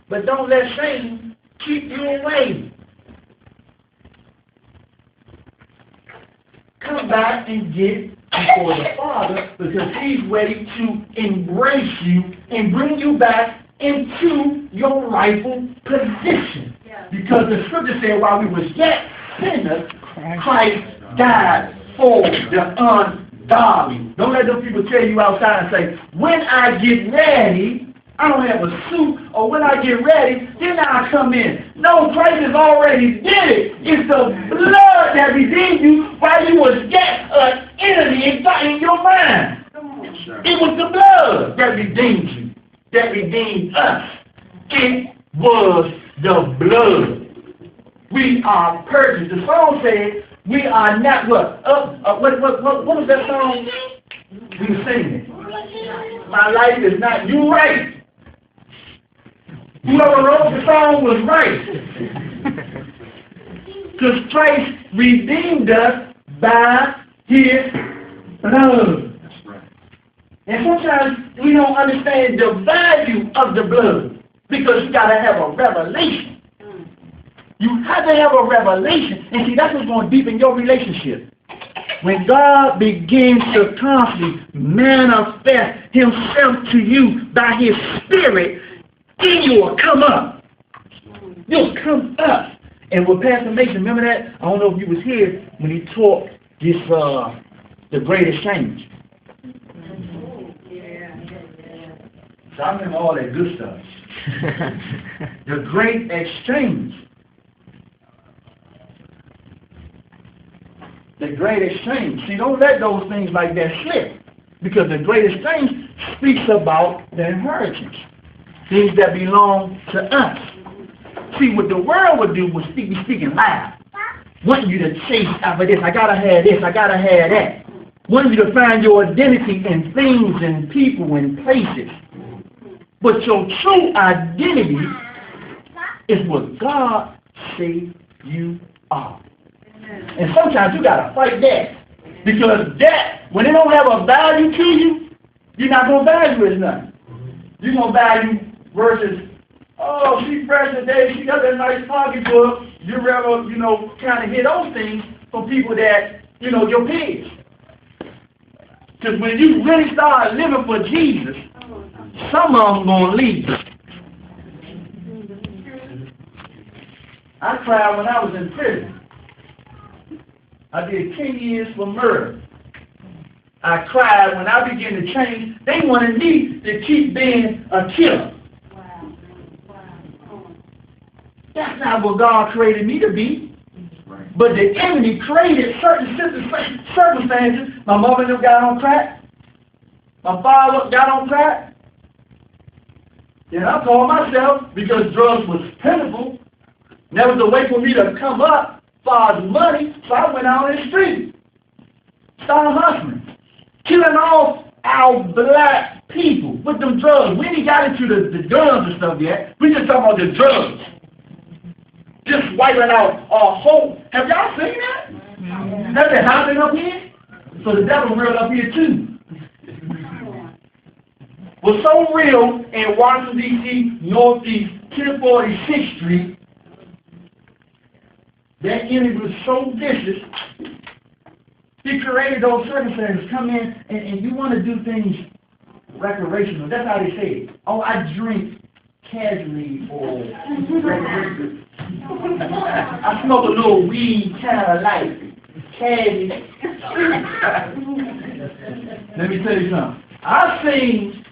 But don't let Satan keep you away. Come back and get before the Father, because He's ready to embrace you and bring you back into your rightful position. Because the scripture said, while we were yet sinners, Christ died for the ungodly. Don't let those people tell you outside and say, when I get ready, I don't have a suit, or when I get ready, then I come in. No, Christ has already did it. It's the blood that redeemed you while you was yet an enemy in your mind. It was the blood that redeemed you, that redeemed us. It was the blood. We are purchased. The song said, we are not what? What was that song? We were singing it. My life is not you right. Whoever wrote the song was right. Because Christ redeemed us by His blood. And sometimes we don't understand the value of the blood, because you got to have a revelation. You have to have a revelation. And see, that's what's going to deepen your relationship. When God begins to constantly manifest Himself to you by His Spirit, then you will come up. You'll come up. And with Pastor Mason, remember that? I don't know if you was here when he taught this, the Great Exchange. So I remember all that good stuff. The Great Exchange. The Great Exchange. See, don't let those things like that slip. Because the Great Exchange speaks about the inheritance. Things that belong to us. See, what the world would do was be speaking loud. Want you to chase after this. I gotta have this. I gotta have that. Want you to find your identity in things and people and places. But your true identity is what God says you are. And sometimes you gotta fight that. Because that, when it don't have a value to you, you're not gonna value it as nothing. You're gonna value versus, oh, she's fresh today, she got that nice pocketbook. You rather, kind of hear those things from people that, your peers. Because when you really start living for Jesus, some of them going to leave. I cried when I was in prison. I did 10 years for murder. I cried when I began to change. They wanted me to keep being a killer. That's not what God created me to be. But the enemy created certain circumstances. My mother got on crack. My father got on crack. And I told myself, because drugs was plentiful, there was a way for me to come up for money, so I went out in the street. Started hustling. Killing off our black people with them drugs. We ain't got into the guns and stuff yet. We just talking about the drugs. Just wiping out a whole. Have y'all seen that? Mm-hmm. Has it happening up here? So the devil real up here too. Was so real in Washington, D.C., Northeast, 1046th Street. That enemy was so vicious. He created those circumstances. Come in and you want to do things recreational. That's how they say it. Oh, I drink casually or recreational. I smoke a little weed kind of like casually. Let me tell you something. I've seen,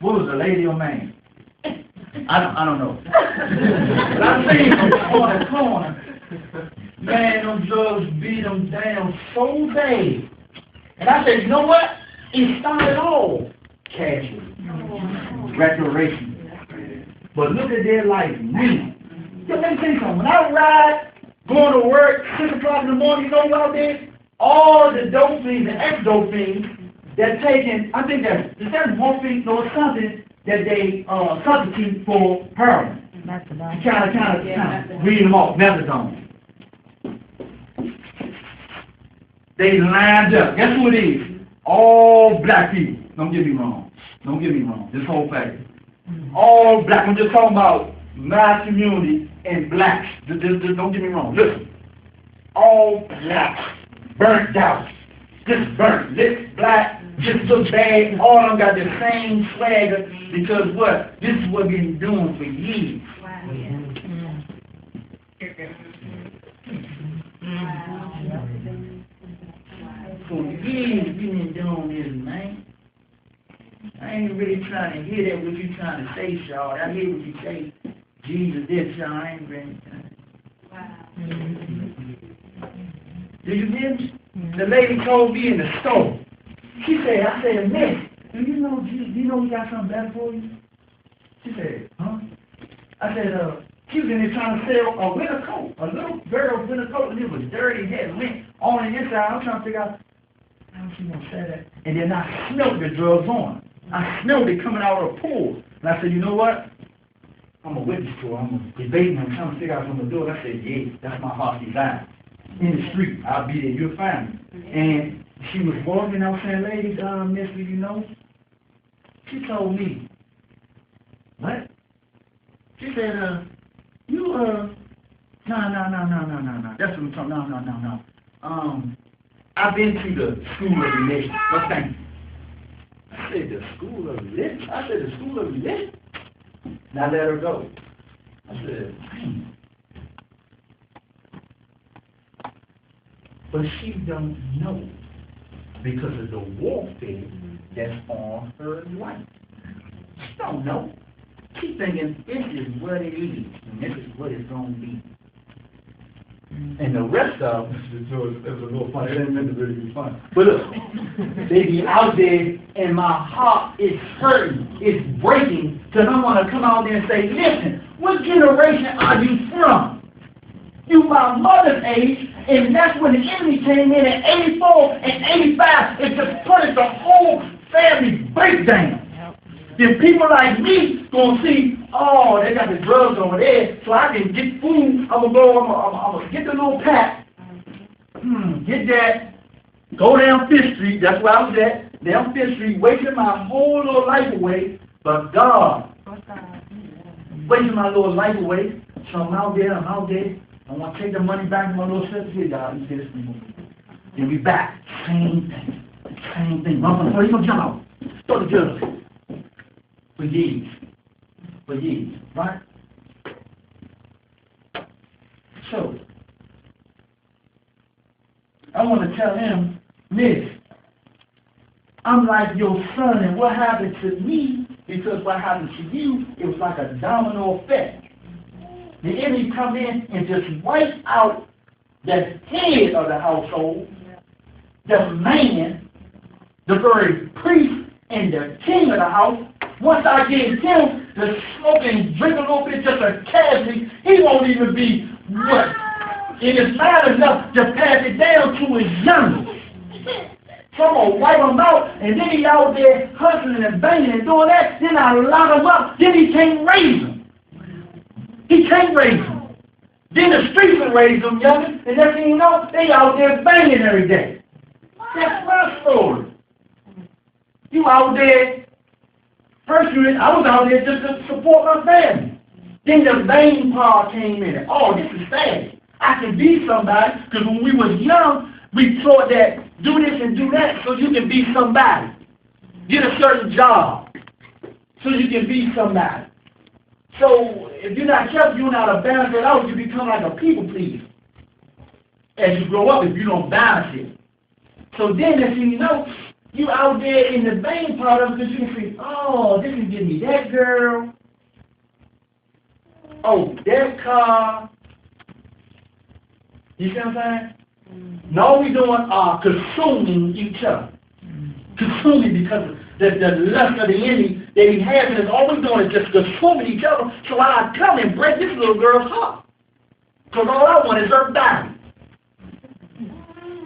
what was the lady or man? I don't know. But I've seen from corner to corner. Man, them drugs beat them down so bad. And I said, you know what? It started all casually. Recreation. But look at their life now. So let me tell you something. When I ride, going to work, 6 o'clock in the morning, you know what I did? All the dope fiends and ex-dope they're taking, I think that's morphine or something that they substitute for heroin. Methadone. Kind of read them off. Methadone. They lined up. Guess who it is? All black people. Don't get me wrong. This whole fact. All black. I'm just talking about my community and blacks. Don't get me wrong. Listen, all blacks burnt out, just burnt, lit, black, just look bad. All of them got the same swagger because what? This is what we've been doing for years. For years we've been doing this, man. I ain't really trying to hear that what you trying to say, Shaw. I hear what you say. Jesus did, Shaw. I ain't really Do you hear me? The lady told me in the store. She said, I said, Miss, do you know we got something better for you? She said, huh? I said, she was in there trying to sell a winter coat, a little girl's winter coat, and it was dirty, had lint on the inside. I'm trying to figure out how she gonna say that. And then I smelled the drugs on her. I smelled it coming out of the pool. And I said, you know what? I'm a witness to her. I'm debating. I'm trying to figure out what I'm going to do it. I said, yeah, that's my heart's desire. In the street, I'll be there. You'll find me. And she was walking. I was saying, ladies, miss, you know? She told me, what? She said, no. That's what I'm talking no. I've been to the school of religion. What's that? I said, the school of religion? I said, the school of religion? Now let her go. I said, dang. But she don't know because of the warfare that's on her life. She don't know. She's thinking, this is what it is, and this is what it's going to be. And the rest of them, it was a little funny. It didn't mean to really be funny. But look, they be out there, and my heart is hurting, it's breaking, because I want to come out there and say, listen, what generation are you from? You my mother's age, and that's when the enemy came in at 84 and 85 and just put the whole family breakdown. Then people like me gonna see, oh, they got the drugs over there, so I can get food. I'm gonna get the little pack, get that, go down Fifth Street. That's where I was at, down Fifth Street, wasting my whole little life away. But God, wasting my little life away. So I'm out there. I want to take the money back to my little sister. Here, God, you see this thing. Then we back, same thing. Motherfucker, you gonna jump out? Throw the drugs. For years, right? So, I want to tell him, Miss, I'm like your son, and what happened to me, because what happened to you, it was like a domino effect. The enemy come in and just wipe out the head of the household, the man, the very priest, and the king of the house. Once I gave him to smoke and drink a little bit, just a casually, he won't even be what? It is not enough to pass it down to his youngest. So I'm going to wipe him out, and then he out there hustling and banging and doing that. Then I lock him up. Then he can't raise him. He can't raise him. Then the streets will raise them, youngest, and next thing you know, they out there banging every day. That's my story. You out there. First, I was out there just to support my family. Then the main part came in. Oh, this is sad. I can be somebody, because when we was young, we thought that do this and do that so you can be somebody. Get a certain job so you can be somebody. So if you're not careful, you're not a balance it out, you become like a people pleaser. As you grow up, if you don't balance it. So then, as you know, you out there in the main part of it because you can say, oh, this can give me that girl. Oh, that car. You see what I'm saying? No, we doing consuming each other. Consuming because of the lust of the enemy that he has, and all we're doing is just consuming each other. So I come and break this little girl's heart. Because all I want is her body.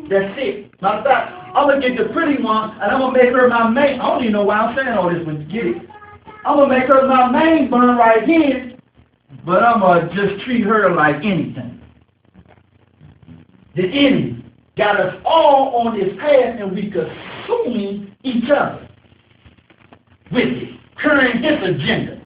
That's it. Matter of fact, I'm going to get the pretty one, and I'm going to make her my main. I don't even know why I'm saying all this, but you get it. I'm going to make her my main bun right here, but I'm going to just treat her like anything. The enemy got us all on this path, and we consuming each other with it, carrying his agenda.